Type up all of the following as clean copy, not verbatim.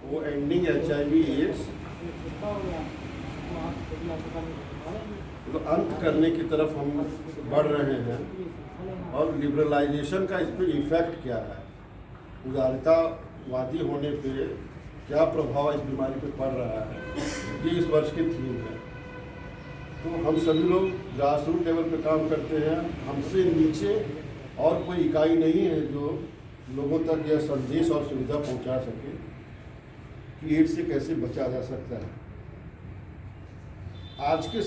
वो ending HIV ads तो अंत करने की तरफ हम बढ़ रहे हैं, और लिबरलाइजेशन का इस पर इफेक्ट क्या है, उदारतावादी होने पे क्या प्रभाव इस बीमारी पे पड़ रहा है, ये इस वर्ष की थीम है। तो हम सभी लोग ग्रास रूट लेवल पे काम करते हैं। हमसे नीचे और कोई इकाई नहीं है जो लोगों तक यह संदेश और सुविधा पहुंचा सके कि एड्स से कैसे बचा जा सकता है। आज के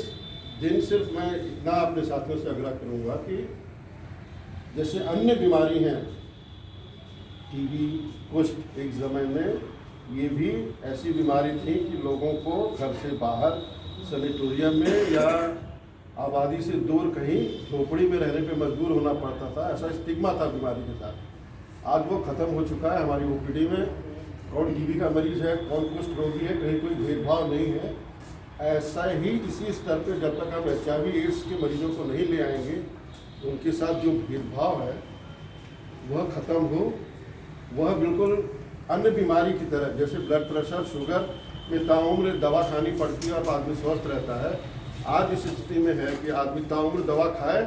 दिन सिर्फ मैं इतना अपने साथियों से आग्रह करूंगा कि जैसे अन्य बीमारी हैं, टीबी, कुष्ठ, एक समय में ये भी ऐसी बीमारी थी कि लोगों को घर से बाहर सैनिटोरियम में या आबादी से दूर कहीं झोपड़ी में रहने पे मजबूर होना पड़ता था। ऐसा स्टिग्मा था बीमारी के साथ। आज वो खत्म हो चुका है। हमारी ओपीडी में कौन टीबी का मरीज है, कौन कुष्ठ रोगी है, कहीं कोई भेदभाव नहीं है। ऐसा ही इसी स्तर पे जब तक हम HIV एड्स के मरीजों को नहीं ले आएंगे, उनके साथ जो भेदभाव है वह खत्म हो। वह बिल्कुल अन्य बीमारी की तरह, जैसे ब्लड प्रेशर, शुगर में ताउम्र दवा खानी पड़ती है और आदमी स्वस्थ रहता है, आज इस स्थिति में है कि आदमी ताउम्र दवा खाए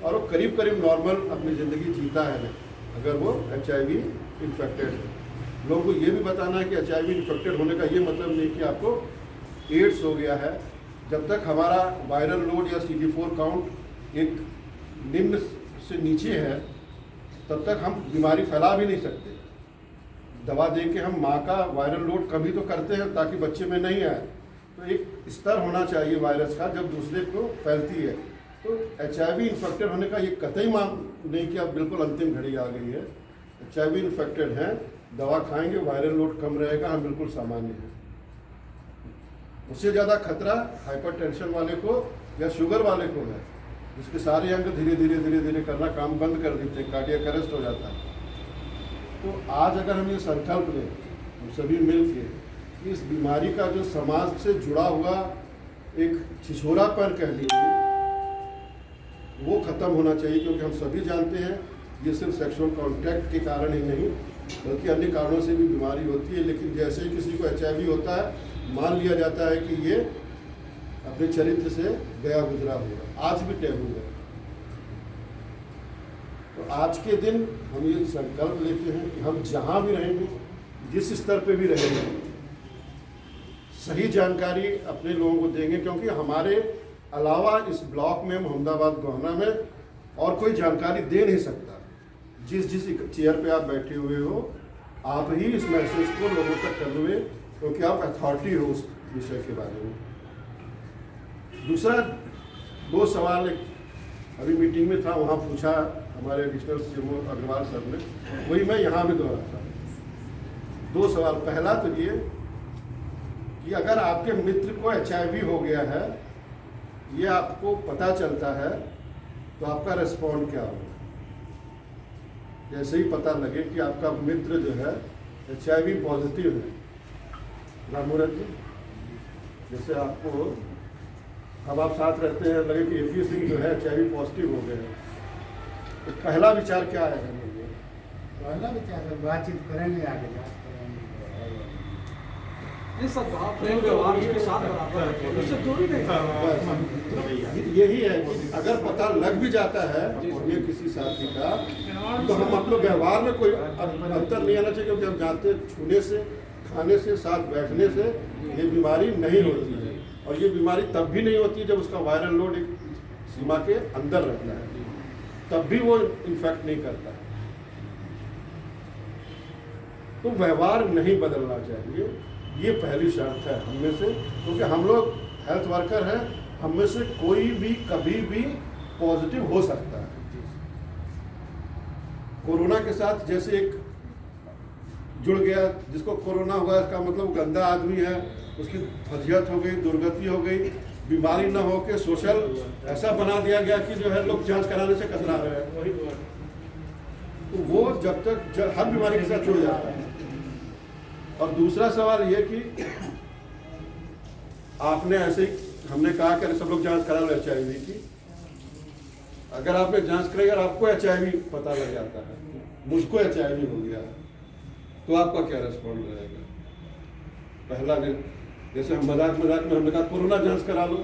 और वो करीब करीब नॉर्मल अपनी ज़िंदगी जीता है अगर वो HIV इन्फेक्टेड है। लोगों को ये भी बताना है कि HIV इन्फेक्टेड होने का ये मतलब नहीं कि आपको एड्स हो गया है। जब तक हमारा वायरल लोड या CD4 काउंट एक निम्न से नीचे है, तब तक हम बीमारी फैला भी नहीं सकते। दवा दे के हम माँ का वायरल लोड कभी तो करते हैं ताकि बच्चे में नहीं आए। तो एक स्तर होना चाहिए वायरस का जब दूसरे को फैलती है। तो HIV इन्फेक्टेड होने का ये कतई मान नहीं कि अब बिल्कुल अंतिम घड़ी आ गई है। HIV इन्फेक्टेड हैं, दवा खाएंगे, वायरल लोड कम रहेगा, हम बिल्कुल सामान्य हैं। उससे ज़्यादा खतरा हाइपरटेंशन वाले को या शुगर वाले को है, जिसके सारे अंग धीरे धीरे करना काम बंद कर देते हैं, कार्डियक अरेस्ट हो जाता है। तो आज अगर हम ये संकल्प लें, हम सभी मिल के इस बीमारी का जो समाज से जुड़ा हुआ एक छिछोरापन कह लीजिए, वो खत्म होना चाहिए। क्योंकि हम सभी जानते हैं ये सिर्फ सेक्सुअल कॉन्टैक्ट के कारण ही नहीं बल्कि अन्य कारणों से भी बीमारी होती है। लेकिन जैसे ही किसी को HIV होता है, मान लिया जाता है कि ये अपने चरित्र से गया गुजरा होगा। आज भी टैबू है। तो आज के दिन हम ये संकल्प लेते हैं कि हम जहाँ भी रहेंगे, जिस स्तर पे भी रहेंगे, सही जानकारी अपने लोगों को देंगे। क्योंकि हमारे अलावा इस ब्लॉक में, मोहम्मदाबाद गोहना में और कोई जानकारी दे नहीं सकता। जिस चेयर पे आप बैठे हुए हो, आप ही इस मैसेज को लोगों तक करवे, क्योंकि आप अथॉरिटी हो उस विषय के बारे में। दूसरा 2 सवाल अभी मीटिंग में था, वहाँ पूछा हमारे एडिशनल CMO अग्रवाल सर ने, वही मैं यहाँ भी दोहराता हूँ। 2 सवाल। पहला तो ये कि अगर आपके मित्र को HIV हो गया है, ये आपको पता चलता है, तो आपका रिस्पॉन्ड क्या होगा? जैसे ही पता लगे कि आपका मित्र जो है HIV पॉजिटिव है, रामूरत जी, जैसे आपको अब आप साथ रहते हैं, लगे कि AP सिंह जो है HIV पॉजिटिव हो गए हैं, तो पहला विचार क्या है? पहला विचार बातचीत करेंगे, आगे बात यही है कि अगर पता लग भी जाता है ये किसी साथी का, तो हम अपने व्यवहार में कोई अंतर नहीं आना चाहिए। क्योंकि हम जानते हैं छूने से, खाने से, साथ बैठने से ये बीमारी नहीं होती है। और ये बीमारी तब भी नहीं होती जब उसका वायरल लोड एक सीमा के अंदर रहता है, तब भी वो इन्फेक्ट नहीं करता है। तो व्यवहार नहीं बदलना चाहिए, ये पहली शर्त है हम में से। क्योंकि हम लोग हेल्थ वर्कर हैं, हम में से कोई भी कभी भी पॉजिटिव हो सकता है। कोरोना के साथ जैसे एक जुड़ गया, जिसको कोरोना हुआ, इसका मतलब गंदा आदमी है, उसकी फजियत हो गई, दुर्गति हो गई, बीमारी न हो के सोशल ऐसा बना दिया गया कि जो है लोग जांच कराने से कतरा रहे हैं। तो वो जब तक हर बीमारी के साथ जुड़ जाता है। और दूसरा सवाल ये कि आपने ऐसे ही, हमने कहा कि सब लोग जांच करा लो HIV की। अगर आपने जांच कराई और आपको HIV पता लग जाता है, मुझको HIV हो गया, तो आपका क्या रिस्पॉन्ड रहेगा? पहला दिन जैसे हम मजाक मजाक में हमने कहा कोरोना जांच करा लो,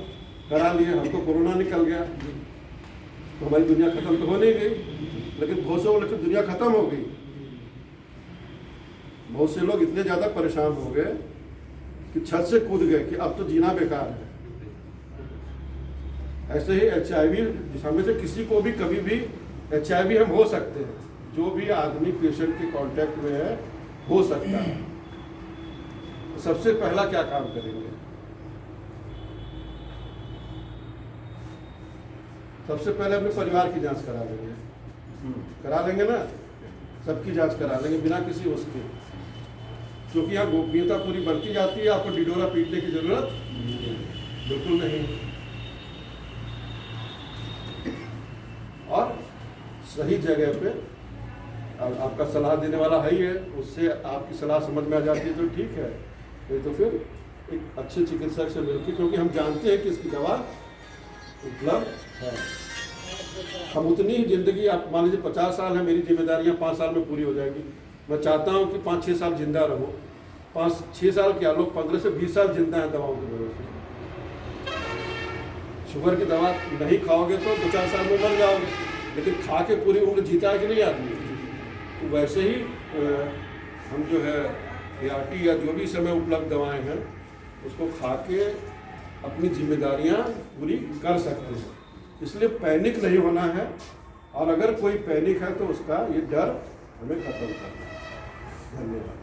करा लिए, हमको कोरोना निकल गया तो हमारी दुनिया खत्म तो हो नहीं गई, लेकिन बहुत से लोगों की दुनिया खत्म हो गई। बहुत से लोग इतने ज़्यादा परेशान हो गए कि छत से कूद गए कि अब तो जीना बेकार है। ऐसे ही HIV, हमें से किसी को भी कभी भी HIV हम हो सकते हैं, जो भी आदमी पेशेंट के कांटेक्ट में है हो सकता है। तो सबसे पहला क्या काम करेंगे? सबसे पहले अपने परिवार की जांच करा लेंगे ना, सबकी जांच करा लेंगे बिना किसी उसके, क्योंकि यहाँ गोपनीयता पूरी बढ़ती जाती है। आपको डिडोरा पीटने की जरूरत बिल्कुल नहीं। और सही जगह पे आपका सलाह देने वाला है ही है, उससे आपकी सलाह समझ में आ जाती है तो ठीक है, नहीं तो फिर एक अच्छे चिकित्सक से मिलकर, क्योंकि हम जानते हैं कि इसकी दवा उपलब्ध है। हम उतनी ही जिंदगी, आप मान लीजिए 50 साल है, मेरी जिम्मेदारियां 5 साल में पूरी हो जाएगी। मैं चाहता हूं कि 5-6 साल जिंदा रहो। 5-6 साल क्या, लोग 15 से 20 साल जिंदा हैं दवाओं की वजह से। शुगर की दवा नहीं खाओगे तो 2-4 साल में मर जाओगे, लेकिन खा के पूरी उम्र जीता है कि नहीं आदमी। तो वैसे ही हम जो है ART या जो भी समय उपलब्ध दवाएं हैं उसको खा के अपनी जिम्मेदारियां पूरी कर सकते हैं। इसलिए पैनिक नहीं होना है, और अगर कोई पैनिक है तो उसका ये डर हमें खत्म करना है। धन्यवाद।